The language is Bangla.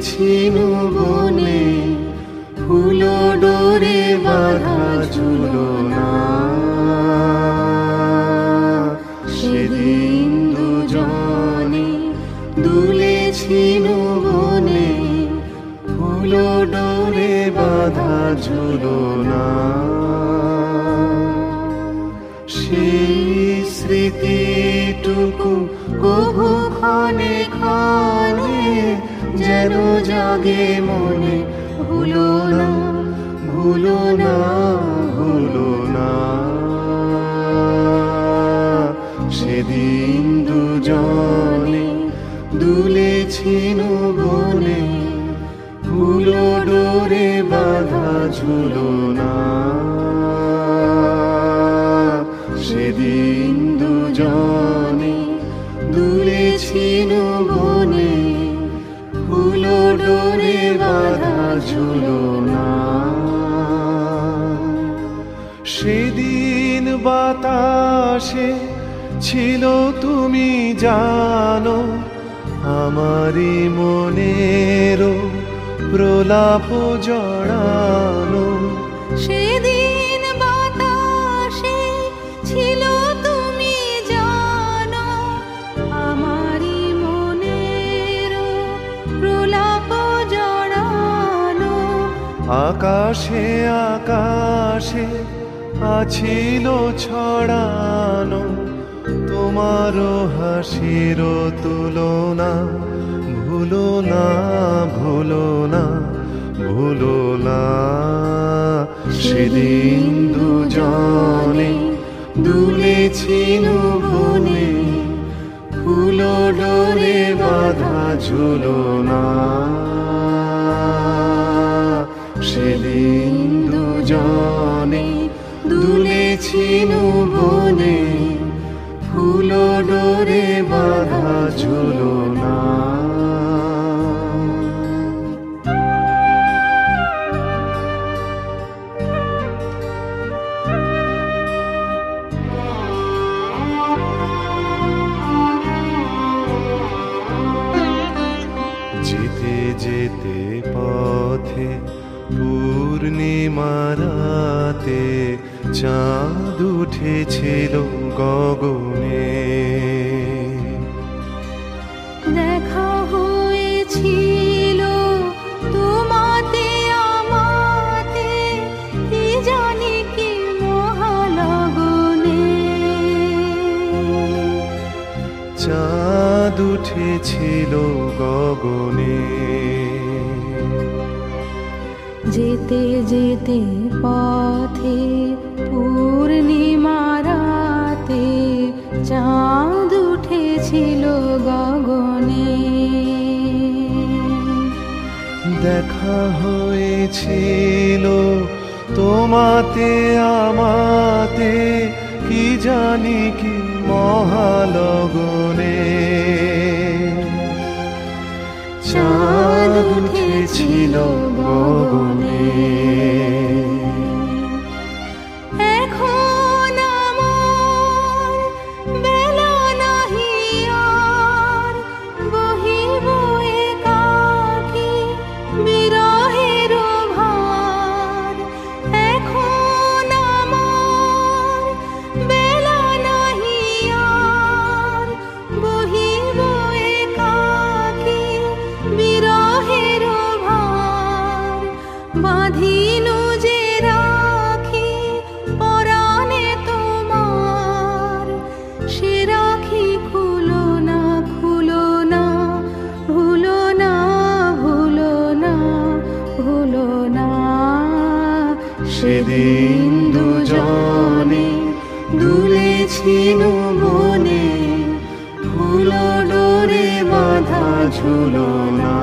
দুলেছিনু বনে, ফুল ডোরে বাঁধা ঝুলনা। সেদিন দুজনে দুলেছিনু বনে, ফুল ডোরে বাঁধা ঝুলনা। সেই স্মৃতিটুকু কভু ক্ষণে ক্ষণে যেন জাগে মনে, ভুলো না, ভুলো না, ভুলো না। সেদিন দুজনে দুলেছিনু বনে, ফুল ডোরে বাঁধা ঝুলনা। সেদিন দুজনে দুলেছিনু বনে, ফুল ডোরে বাঁধা ঝুলনা। সেদিন বাতাসে ছিল তুমি জানো, আমারই মনেরও প্রলাপ জড়ানো। সেদিন বাতাসে ছিল তুমি জানো, আমারই মনের প্রলাপ জড়ানো। আকাশে আকাশে আছিল ছড়ানো, তোমারও হাসির তুলনা। ভুলো না, ভুলো না, ভুলো না। সেদিন দুজনে দুলেছিনু বনে, ফুল ডোরে বাঁধা ঝুলনা। সেদিন দুজনে দুলেছিনু বনে, ফুল ডোরে বাঁধা ঝুলনা। যেতে যেতে পথে পূর্ণিমা রাতে চাঁদ উঠেছিল গগনে। দেখা হয়েছিল তোমাতে আমাতে, কি জানি কি মহালগনে। চাঁদ উঠেছিল গগনে। যেতে যেতে পথে পূর্ণিমা রাতে চাঁদ উঠেছিল গগনে। দেখা হয়েছিল তোমাতে আমাতে, কি জানি কি মহালগনে। চাঁদ উঠেছিল গগনে। এখন আমার বেলা নাহি আর, বহিব একাকী বিরহের ভার। এখন আমার বেলা নাহি আর, বহিব একাকী বিরহের ভার। বাঁধিনু যে রাখি পরাণে তোমার, সে রাখি খুলো না, খুলো না, ভুলো না, ভুলো না, ভুলো না। সেদিন দুজনে দুলেছিনু বনে, ফুল ডোরে বাঁধা ঝুলনা।